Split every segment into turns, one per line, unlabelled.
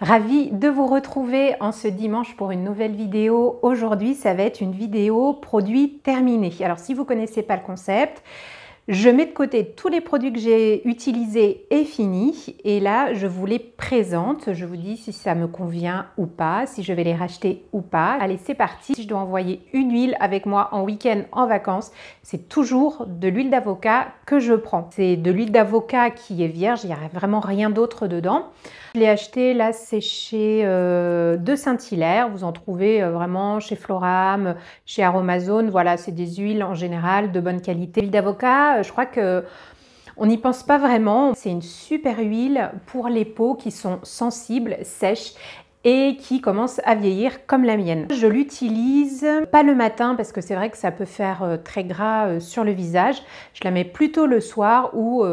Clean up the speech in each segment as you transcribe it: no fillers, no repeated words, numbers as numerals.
Ravie de vous retrouver en ce dimanche pour une nouvelle vidéo. Aujourd'hui, ça va être une vidéo produit terminé. Alors, si vous ne connaissez pas le concept, je mets de côté tous les produits que j'ai utilisés et finis. Et là, je vous les présente. Je vous dis si ça me convient ou pas, si je vais les racheter ou pas. Allez, c'est parti. Si je dois envoyer une huile avec moi en week-end, en vacances, c'est toujours de l'huile d'avocat que je prends. C'est de l'huile d'avocat qui est vierge. Il n'y a vraiment rien d'autre dedans. Je l'ai acheté, là, c'est chez De Saint-Hilaire. Vous en trouvez vraiment chez Floram, chez Aromazone. Voilà, c'est des huiles en général de bonne qualité. L'huile d'avocat, je crois que on n'y pense pas vraiment. C'est une super huile pour les peaux qui sont sensibles, sèches et qui commencent à vieillir comme la mienne. Je l'utilise pas le matin parce que c'est vrai que ça peut faire très gras sur le visage. Je la mets plutôt le soir ou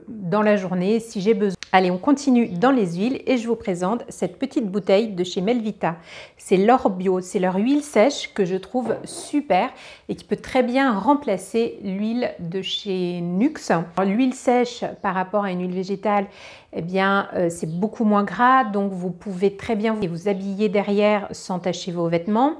dans la journée si j'ai besoin. Allez, on continue dans les huiles et je vous présente cette petite bouteille de chez Melvita. C'est l'Or Bio, c'est leur huile sèche que je trouve super et qui peut très bien remplacer l'huile de chez Nuxe. L'huile sèche par rapport à une huile végétale, eh bien, c'est beaucoup moins gras, donc vous pouvez très bien vous habiller derrière sans tacher vos vêtements.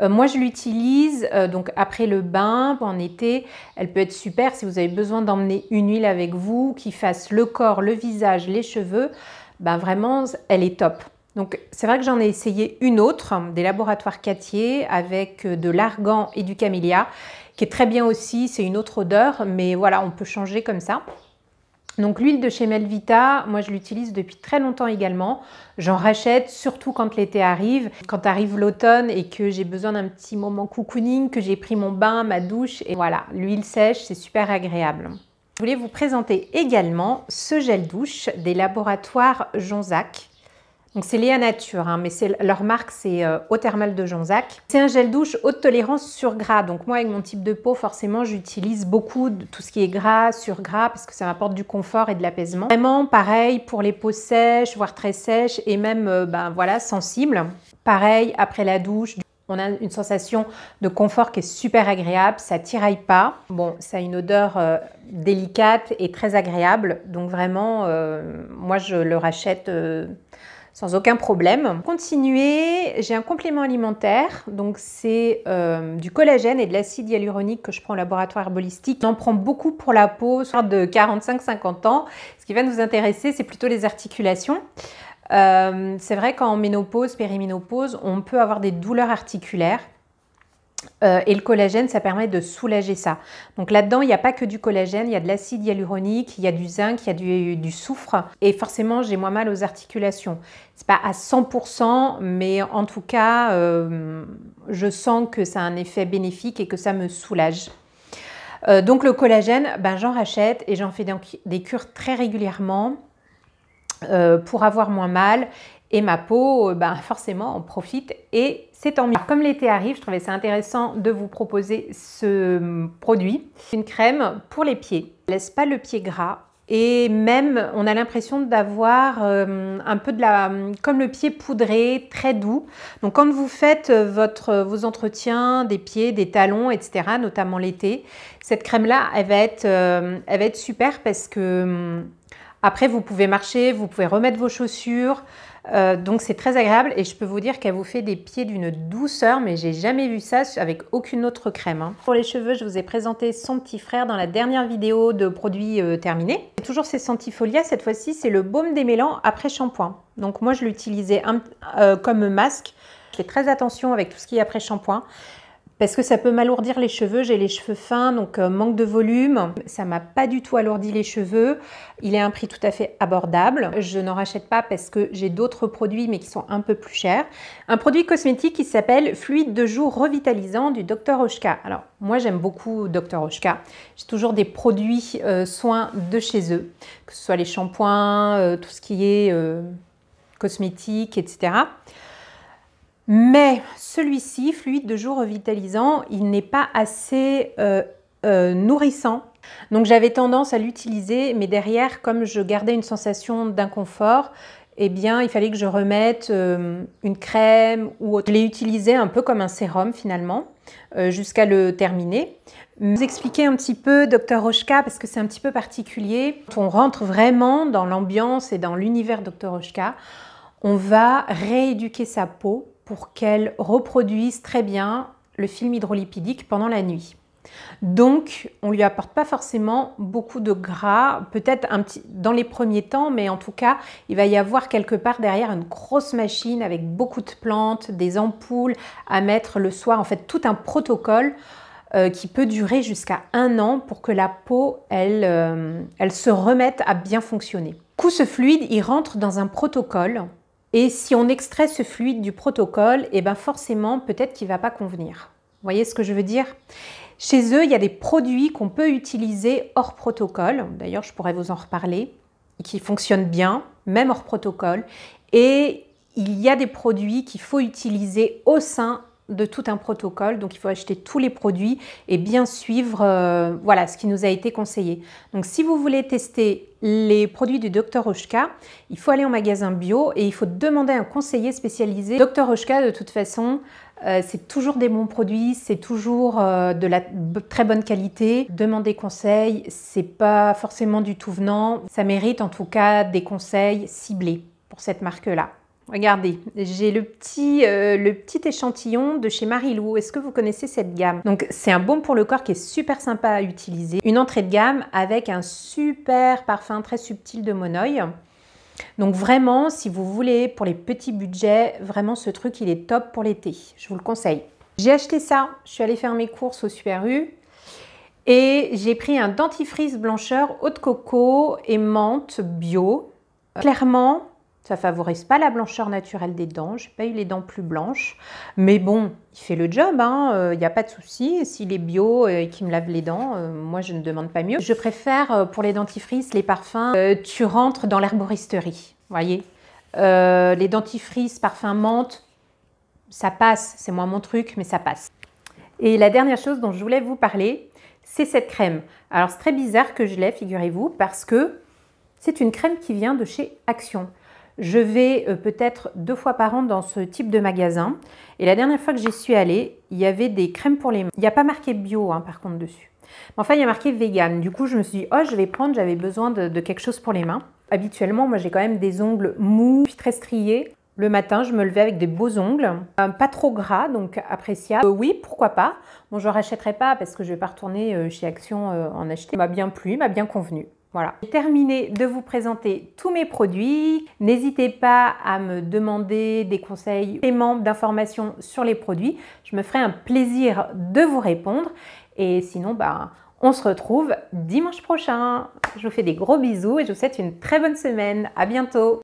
Moi, je l'utilise donc après le bain, en été. Elle peut être super si vous avez besoin d'emmener une huile avec vous qui fasse le corps, le visage, les cheveux. Ben vraiment, elle est top. Donc, c'est vrai que j'en ai essayé une autre des laboratoires Cattier avec de l'argan et du camélia qui est très bien aussi. C'est une autre odeur, mais voilà, on peut changer comme ça. Donc l'huile de chez Melvita, moi je l'utilise depuis très longtemps également. J'en rachète surtout quand l'été arrive. Quand arrive l'automne et que j'ai besoin d'un petit moment cocooning, que j'ai pris mon bain, ma douche. Et voilà, l'huile sèche, c'est super agréable. Je voulais vous présenter également ce gel douche des laboratoires Jonzac. Donc c'est Léa Nature, hein, mais leur marque c'est Eau Thermale de Jonzac. C'est un gel douche haute tolérance sur gras. Donc moi avec mon type de peau, forcément j'utilise beaucoup de tout ce qui est gras, sur gras, parce que ça m'apporte du confort et de l'apaisement. Vraiment pareil pour les peaux sèches, voire très sèches et même voilà, sensibles. Pareil après la douche. On a une sensation de confort qui est super agréable, ça tiraille pas. Bon, ça a une odeur délicate et très agréable. Donc vraiment, moi je le rachète sans aucun problème. Continuer, j'ai un complément alimentaire, donc c'est du collagène et de l'acide hyaluronique que je prends au laboratoire herbolistique. On en prend beaucoup pour la peau, soit de 45-50 ans. Ce qui va nous intéresser, c'est plutôt les articulations. C'est vrai qu'en ménopause, périménopause, on peut avoir des douleurs articulaires. Et le collagène, ça permet de soulager ça. Donc là-dedans, il n'y a pas que du collagène, il y a de l'acide hyaluronique, il y a du zinc, il y a du soufre. Et forcément, j'ai moins mal aux articulations. C'est pas à 100%, mais en tout cas, je sens que ça a un effet bénéfique et que ça me soulage. Donc le collagène, ben, j'en rachète et j'en fais des cures très régulièrement pour avoir moins mal. Et ma peau, ben, forcément, en profite et c'est tant mieux. Comme l'été arrive, je trouvais ça intéressant de vous proposer ce produit. Une crème pour les pieds. Elle ne laisse pas le pied gras et même on a l'impression d'avoir un peu comme le pied poudré, très doux. Donc quand vous faites vos entretiens des pieds, des talons, etc., notamment l'été, cette crème-là, elle va être super parce que après, vous pouvez marcher, vous pouvez remettre vos chaussures. Donc c'est très agréable et je peux vous dire qu'elle vous fait des pieds d'une douceur, mais j'ai jamais vu ça avec aucune autre crème. Hein. Pour les cheveux, je vous ai présenté son petit frère dans la dernière vidéo de produits terminés. Toujours ces Sentifolia, cette fois-ci c'est le baume démêlant après shampoing. Donc moi je l'utilisais comme masque. Je fais très attention avec tout ce qui est après shampoing. Parce que ça peut m'alourdir les cheveux, j'ai les cheveux fins, donc manque de volume. Ça m'a pas du tout alourdi les cheveux. Il est à un prix tout à fait abordable. Je n'en rachète pas parce que j'ai d'autres produits, mais qui sont un peu plus chers. Un produit cosmétique qui s'appelle Fluide de jour revitalisant du Dr Oshka. Alors, moi j'aime beaucoup Dr Oshka. J'ai toujours des produits soins de chez eux, que ce soit les shampoings, tout ce qui est cosmétique, etc. Mais celui-ci, fluide de jour revitalisant, il n'est pas assez nourrissant. Donc j'avais tendance à l'utiliser, mais derrière, comme je gardais une sensation d'inconfort, eh bien il fallait que je remette une crème ou autre. Je l'ai utilisé un peu comme un sérum finalement, jusqu'à le terminer. Vous expliquer un petit peu Dr Oshka parce que c'est un petit peu particulier. Quand on rentre vraiment dans l'ambiance et dans l'univers Dr Oshka, on va rééduquer sa peau pour qu'elle reproduise très bien le film hydrolipidique pendant la nuit. Donc, on ne lui apporte pas forcément beaucoup de gras, peut-être un petit dans les premiers temps, mais en tout cas, il va y avoir quelque part derrière une grosse machine avec beaucoup de plantes, des ampoules à mettre le soir, en fait tout un protocole qui peut durer jusqu'à 1 an pour que la peau, elle se remette à bien fonctionner. Du coup, ce fluide, il rentre dans un protocole et si on extrait ce fluide du protocole, et ben forcément, peut-être qu'il ne va pas convenir. Vous voyez ce que je veux dire? Chez eux, il y a des produits qu'on peut utiliser hors protocole, d'ailleurs je pourrais vous en reparler, qui fonctionnent bien, même hors protocole, et il y a des produits qu'il faut utiliser au sein de tout un protocole, donc il faut acheter tous les produits et bien suivre voilà, ce qui nous a été conseillé. Donc si vous voulez tester les produits du Dr Oshka, il faut aller en magasin bio et il faut demander à un conseiller spécialisé. Dr Oshka, de toute façon, c'est toujours des bons produits, c'est toujours de la très bonne qualité. Demander conseil, c'est pas forcément du tout venant. Ça mérite en tout cas des conseils ciblés pour cette marque-là. Regardez, j'ai le petit échantillon de chez Marilou. Est-ce que vous connaissez cette gamme? Donc, c'est un baume pour le corps qui est super sympa à utiliser. Une entrée de gamme avec un super parfum très subtil de monoï. Donc vraiment, si vous voulez, pour les petits budgets, vraiment ce truc, il est top pour l'été. Je vous le conseille. J'ai acheté ça, je suis allée faire mes courses au Super U et j'ai pris un dentifrice blancheur eau de coco et menthe bio. Clairement, ça ne favorise pas la blancheur naturelle des dents. Je n'ai pas eu les dents plus blanches. Mais bon, il fait le job, il n'y a pas de souci. S'il est bio et qu'il me lave les dents, moi je ne demande pas mieux. Je préfère pour les dentifrices, les parfums, tu rentres dans l'herboristerie. Vous voyez, les dentifrices, parfums menthe, ça passe. C'est moins mon truc, mais ça passe. Et la dernière chose dont je voulais vous parler, c'est cette crème. Alors c'est très bizarre que je l'ai, figurez-vous, parce que c'est une crème qui vient de chez Action. Je vais peut-être 2 fois par an dans ce type de magasin. Et la dernière fois que j'y suis allée, il y avait des crèmes pour les mains. Il n'y a pas marqué bio par contre dessus. Mais enfin, il y a marqué vegan. Du coup, je me suis dit, oh, je vais prendre, j'avais besoin de quelque chose pour les mains. Habituellement, moi, j'ai quand même des ongles mous, très striés. Le matin, je me levais avec des beaux ongles, pas trop gras, donc appréciable. Oui, pourquoi pas. Bon, je ne rachèterai pas parce que je ne vais pas retourner chez Action en acheter. Il m'a bien plu, il m'a bien convenu. Voilà, j'ai terminé de vous présenter tous mes produits. N'hésitez pas à me demander des conseils, d'informations sur les produits. Je me ferai un plaisir de vous répondre. Et sinon, on se retrouve dimanche prochain. Je vous fais des gros bisous et je vous souhaite une très bonne semaine. À bientôt.